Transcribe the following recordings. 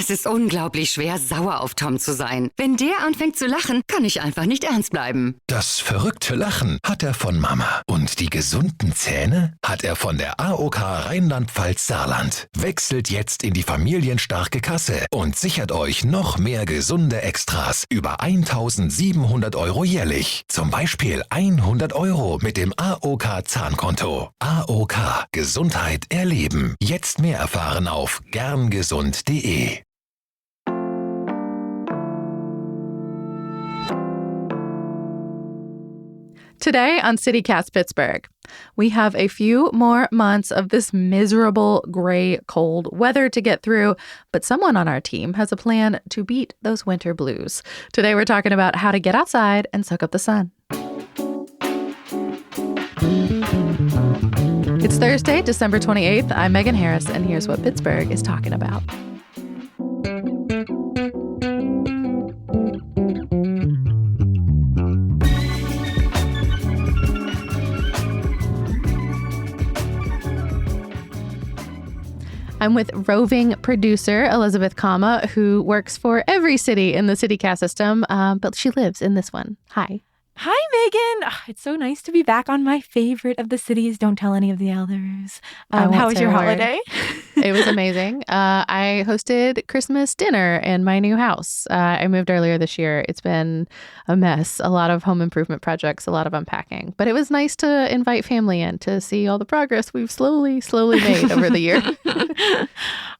Es ist unglaublich schwer, sauer auf Tom zu sein. Wenn der anfängt zu lachen, kann ich einfach nicht ernst bleiben. Das verrückte Lachen hat er von Mama. Und die gesunden Zähne hat er von der AOK Rheinland-Pfalz-Saarland. Wechselt jetzt in die familienstarke Kasse und sichert euch noch mehr gesunde Extras über 1.700 € jährlich. Zum Beispiel 100 € mit dem AOK Zahnkonto. AOK Gesundheit erleben. Jetzt mehr erfahren auf gerngesund.de. Today on CityCast Pittsburgh, we have a few more months of this miserable, gray, cold weather to get through, but someone on our team has a plan to beat those winter blues. Today we're talking about how to get outside and soak up the sun. It's Thursday, December 28th. I'm Megan Harris, and here's what Pittsburgh is talking about. I'm with roving producer Elizabeth Kauma, who works for every city in the CityCast system, but she lives in this one. Hi. Hi, Megan. Oh, it's so nice to be back on my favorite of the cities. Don't tell any of the others. How was your holiday? It was amazing. I hosted Christmas dinner in my new house. I moved earlier this year. It's been a mess. A lot of home improvement projects, a lot of unpacking. But it was nice to invite family in to see all the progress we've slowly made over the year.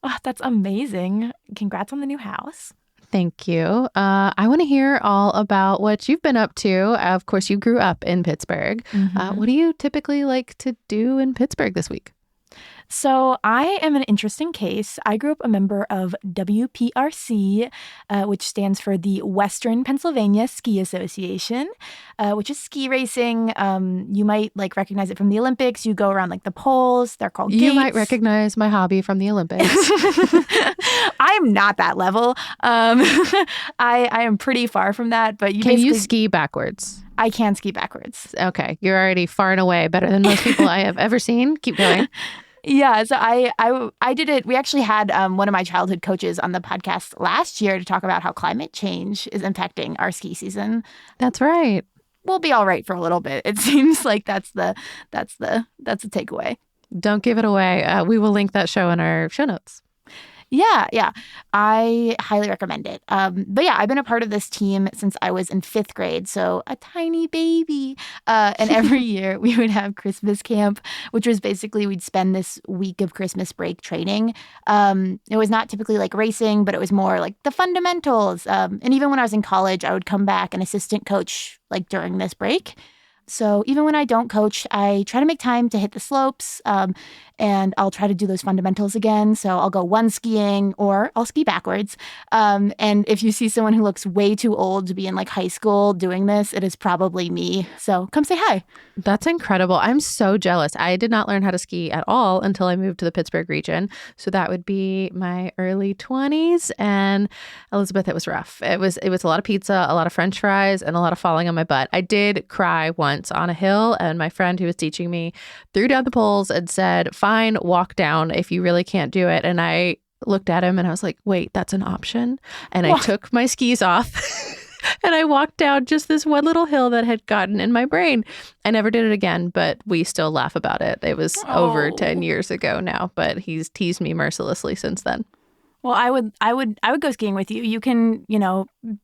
Oh, that's amazing. Congrats on the new house. Thank you. I want to hear all about what you've been up to. Of course, you grew up in Pittsburgh. Mm-hmm. What do you typically like to do in Pittsburgh this week? So I am an interesting case. I grew up a member of WPRC, which stands for the Western Pennsylvania Ski Association, which is ski racing. You might recognize it from the Olympics. You go around the poles. They're called gates. You might recognize my hobby from the Olympics. I'm not that level. I am pretty far from that. But Can you ski backwards? I can ski backwards. Okay. You're already far and away better than most people I have ever seen. Keep going. Yeah, so I did it. We actually had one of my childhood coaches on the podcast last year to talk about how climate change is impacting our ski season. That's right. We'll be all right for a little bit. It seems like that's the takeaway. Don't give it away. We will link that show in our show notes. Yeah. I highly recommend it. But yeah, I've been a part of this team since I was in 5th grade, so a tiny baby. And every year we would have Christmas camp, which was basically we'd spend this week of Christmas break training. It was not typically racing, but it was more the fundamentals. And even when I was in college, I would come back and assistant coach during this break. So even when I don't coach, I try to make time to hit the slopes, and I'll try to do those fundamentals again. So I'll go one skiing or I'll ski backwards. And if you see someone who looks way too old to be in high school doing this, it is probably me. So come say hi. That's incredible. I'm so jealous. I did not learn how to ski at all until I moved to the Pittsburgh region. So that would be my early 20s. And Elizabeth, it was rough. It was a lot of pizza, a lot of French fries, and a lot of falling on my butt. I did cry once on a hill, and my friend who was teaching me threw down the poles and said, "Fine, walk down if you really can't do it." And I looked at him and I was like, wait, that's an option? And I took my skis off and I walked down just this one little hill that had gotten in my brain. I never did it again, but we still laugh about it. It was over 10 years ago now, but he's teased me mercilessly since then. Well, I would go skiing with you. You can,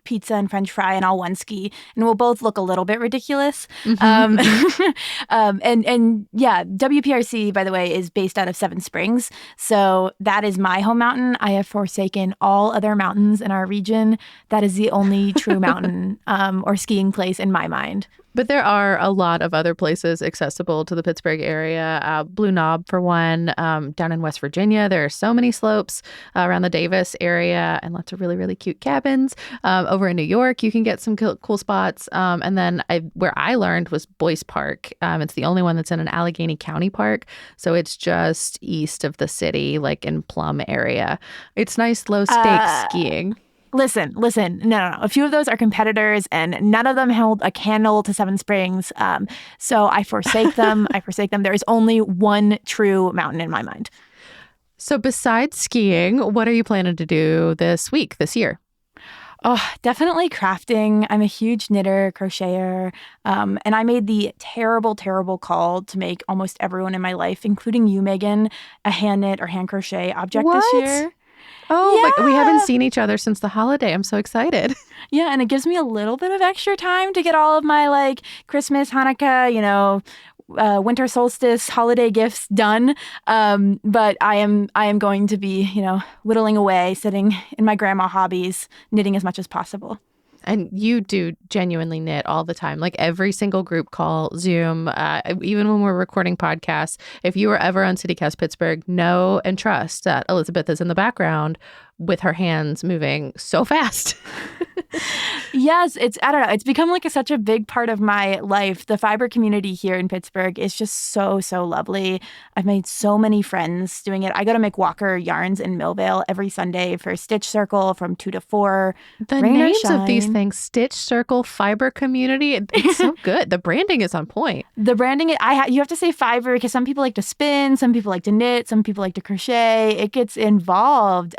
pizza and French fry, and I'll one ski, and we'll both look a little bit ridiculous. Mm-hmm. And yeah, WPRC, by the way, is based out of Seven Springs, so that is my home mountain. I have forsaken all other mountains in our region. That is the only true mountain or skiing place in my mind. But there are a lot of other places accessible to the Pittsburgh area. Blue Knob, for one. Down in West Virginia, there are so many slopes around the Davis area and lots of really, really cute cabins. Over in New York, you can get some cool spots. And then where I learned was Boyce Park. It's the only one that's in an Allegheny County park. So it's just east of the city, in Plum area. It's nice low stakes skiing. Listen. No. A few of those are competitors, and none of them held a candle to Seven Springs. So I forsake them. There is only one true mountain in my mind. So besides skiing, what are you planning to do this year? Oh, definitely crafting. I'm a huge knitter, crocheter, and I made the terrible, terrible call to make almost everyone in my life, including you, Megan, a hand knit or hand crochet object this year. Oh, Yeah. but we haven't seen each other since the holiday. I'm so excited. Yeah, and it gives me a little bit of extra time to get all of my like Christmas, Hanukkah, winter solstice holiday gifts done. But I am going to be, whittling away, sitting in my grandma hobbies, knitting as much as possible. And you do genuinely knit all the time, like every single group call, Zoom, even when we're recording podcasts. If you were ever on CityCast Pittsburgh, know and trust that Elizabeth is in the background with her hands moving so fast. Yes, I don't know. It's become like such a big part of my life. The fiber community here in Pittsburgh is just so, so lovely. I've made so many friends doing it. I go to McWalker Yarns in Millvale every Sunday for Stitch Circle from 2 to 4. The names of these things, Stitch Circle, fiber community, it's so good. The branding is on point. The branding, you have to say fiber because some people like to spin, some people like to knit, some people like to crochet. It gets involved.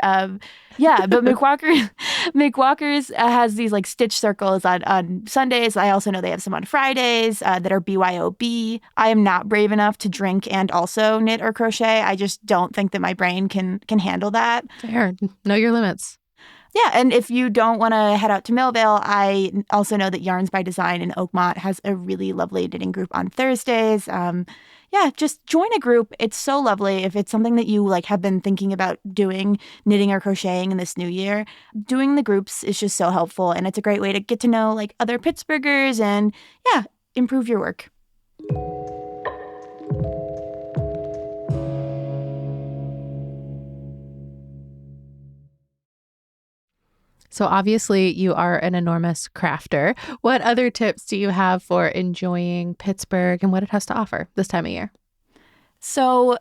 Yeah, but McWalker's has these like Stitch Circles on Sundays. I also know they have some on Fridays that are BYOB. I am not brave enough to drink and also knit or crochet. I just don't think that my brain can handle that. Fair. Know your limits. Yeah, and if you don't want to head out to Millvale, I also know that Yarns by Design in Oakmont has a really lovely knitting group on Thursdays. Yeah, just join a group. It's so lovely. If it's something that you like have been thinking about doing, knitting or crocheting in this new year, doing the groups is just so helpful. And it's a great way to get to know like other Pittsburghers and improve your work. So obviously you are an enormous crafter. What other tips do you have for enjoying Pittsburgh and what it has to offer this time of year? So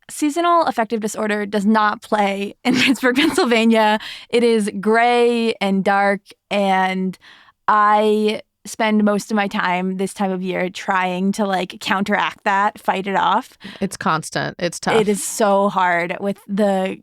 seasonal affective disorder does not play in Pittsburgh, Pennsylvania. It is gray and dark, and I spend most of my time this time of year trying to like counteract that, fight it off. It's constant. It's tough. It is so hard with the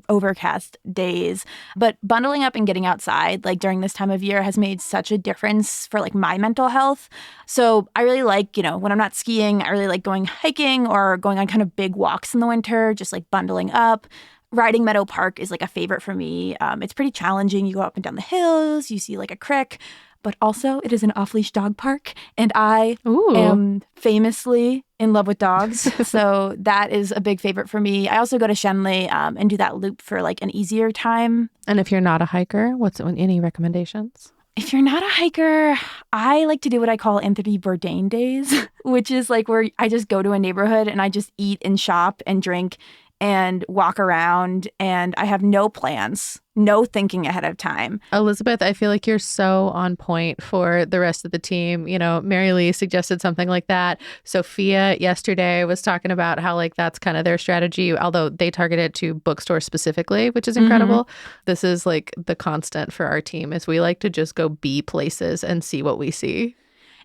overcast days, but bundling up and getting outside like during this time of year has made such a difference for like my mental health. So I really like, when I'm not skiing, I really like going hiking or going on kind of big walks in the winter, just like bundling up. Riding Meadow Park is like a favorite for me. It's pretty challenging. You go up and down the hills, you see like a creek, but also it is an off-leash dog park, and I am famously in love with dogs. So that is a big favorite for me. I also go to Shenley and do that loop for like an easier time. And if you're not a hiker, any recommendations? If you're not a hiker, I like to do what I call Anthony Bourdain days, which is like where I just go to a neighborhood and I just eat and shop and drink and walk around, and I have no plans, no thinking ahead of time. Elizabeth, I feel like you're so on point for the rest of the team. Mary Lee suggested something like that. Sophia yesterday was talking about how like that's kind of their strategy, although they target it to bookstores specifically, which is incredible. This is like the constant for our team is we like to just go be places and see what we see.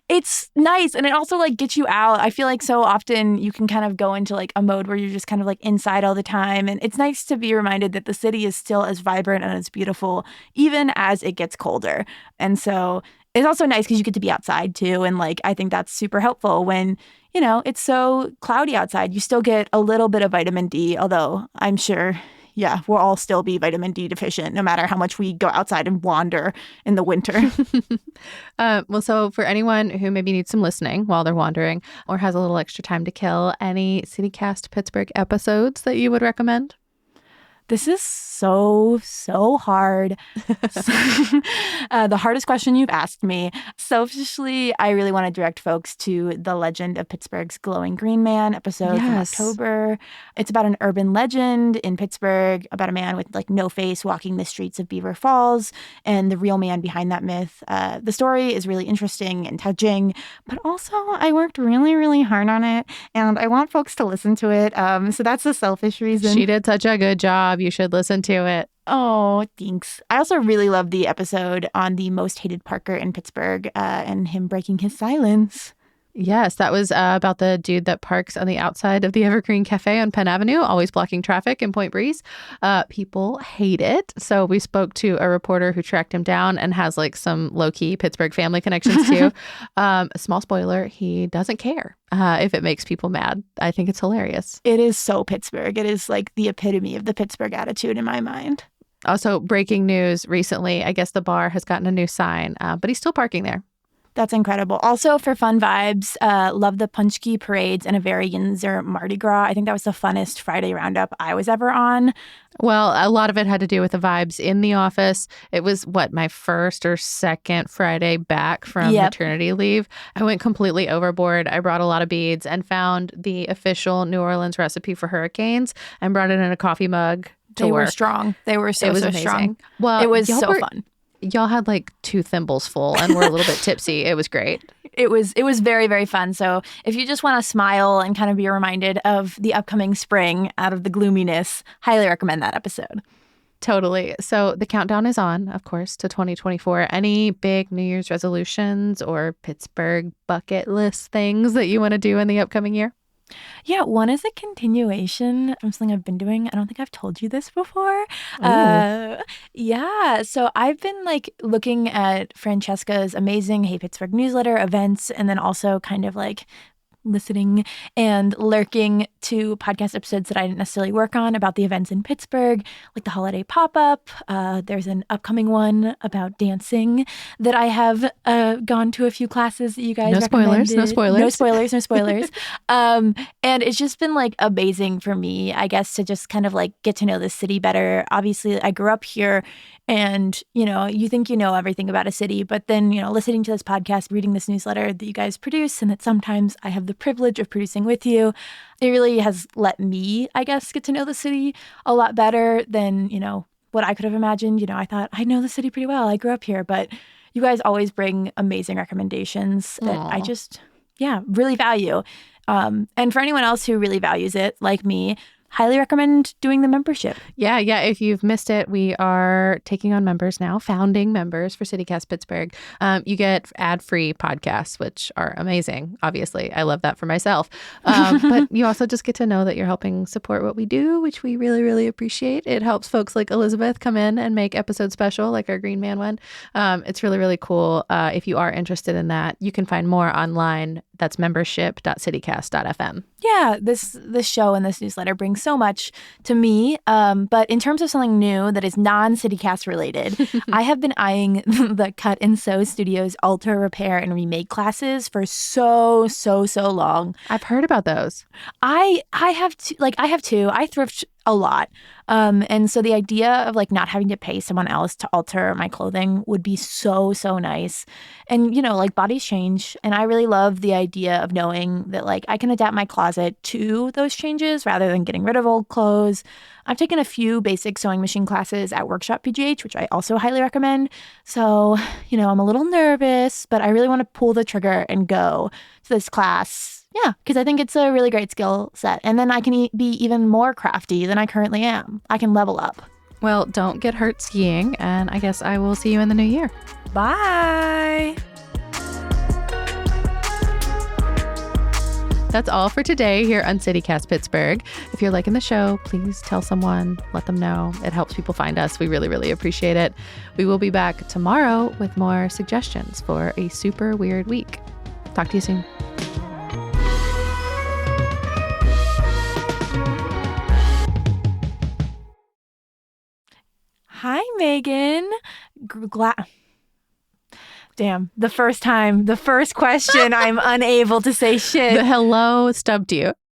It's nice. And it also like gets you out. I feel like so often you can kind of go into like a mode where you're just kind of like inside all the time. And it's nice to be reminded that the city is still as vibrant and as beautiful, even as it gets colder. And so it's also nice because you get to be outside too. And like, I think that's super helpful when, it's so cloudy outside. You still get a little bit of vitamin D, although I'm sure we'll all still be vitamin D deficient no matter how much we go outside and wander in the winter. So for anyone who maybe needs some listening while they're wandering or has a little extra time to kill, any CityCast Pittsburgh episodes that you would recommend? This is so hard. The hardest question you've asked me. Selfishly, I really want to direct folks to The Legend of Pittsburgh's Glowing Green Man episode from October. It's about an urban legend in Pittsburgh about a man with like no face walking the streets of Beaver Falls and the real man behind that myth. The story is really interesting and touching, but also I worked really, really hard on it and I want folks to listen to it. So that's the selfish reason. She did such a good job. You should listen to it. Oh, thanks. I also really love the episode on the most hated Parker in Pittsburgh and him breaking his silence. Yes, that was about the dude that parks on the outside of the Evergreen Cafe on Penn Avenue, always blocking traffic in Point Breeze. People hate it. So we spoke to a reporter who tracked him down and has like some low-key Pittsburgh family connections too. A small spoiler, he doesn't care if it makes people mad. I think it's hilarious. It is so Pittsburgh. It is like the epitome of the Pittsburgh attitude in my mind. Also, breaking news recently, I guess the bar has gotten a new sign, but he's still parking there. That's incredible. Also, for fun vibes, love the Punchki parades and a very Yinzer Mardi Gras. I think that was the funnest Friday roundup I was ever on. Well, a lot of it had to do with the vibes in the office. It was, my first or second Friday back from maternity leave. I went completely overboard. I brought a lot of beads and found the official New Orleans recipe for hurricanes and brought it in a coffee mug to They work. were strong. They were so amazing. strong. Well, it was so fun. Y'all had like 2 thimbles full and were a little bit tipsy. It was great. It was very, very fun. So if you just want to smile and kind of be reminded of the upcoming spring out of the gloominess, highly recommend that episode. Totally. So the countdown is on, of course, to 2024. Any big New Year's resolutions or Pittsburgh bucket list things that you want to do in the upcoming year? Yeah, one is a continuation of something I've been doing. I don't think I've told you this before. So I've been like looking at Francesca's amazing Hey Pittsburgh newsletter, events, and then also kind of like listening and lurking to podcast episodes that I didn't necessarily work on about the events in Pittsburgh, like the holiday pop-up. There's an upcoming one about dancing that I have gone to a few classes that you guys recommended. No spoilers. And it's just been like amazing for me, I guess, to just kind of like get to know this city better. Obviously, I grew up here and, you think you know everything about a city, but then, listening to this podcast, reading this newsletter that you guys produce and that sometimes I have the privilege of producing with you, it really has let me, I guess, get to know the city a lot better than, what I could have imagined. I thought I know the city pretty well. I grew up here, but you guys always bring amazing recommendations that I just, really value. And for anyone else who really values it, like me, highly recommend doing the membership. Yeah. If you've missed it, we are taking on members now, founding members for CityCast Pittsburgh. You get ad-free podcasts, which are amazing. Obviously, I love that for myself. But you also just get to know that you're helping support what we do, which we really, really appreciate. It helps folks like Elizabeth come in and make episodes special, like our Green Man one. It's really, really cool. If you are interested in that, you can find more online. That's membership.citycast.fm. Yeah, this show and this newsletter brings so much to me. But in terms of something new that is non-CityCast related, I have been eyeing the Cut and Sew Studios alter, repair, and remake classes for so long. I've heard about those. I have two. I thrift a lot. And so the idea of like not having to pay someone else to alter my clothing would be so nice. And, like bodies change. And I really love the idea of knowing that like I can adapt my closet to those changes rather than getting rid of old clothes. I've taken a few basic sewing machine classes at Workshop PGH, which I also highly recommend. So, I'm a little nervous, but I really want to pull the trigger and go to this class. Yeah, because I think it's a really great skill set. And then I can be even more crafty than I currently am. I can level up. Well, don't get hurt skiing. And I guess I will see you in the new year. Bye. That's all for today here on CityCast Pittsburgh. If you're liking the show, please tell someone, let them know. It helps people find us. We really, really appreciate it. We will be back tomorrow with more suggestions for a super weird week. Talk to you soon. Hi, Megan. Damn, the first question, I'm unable to say shit. The hello stubbed you.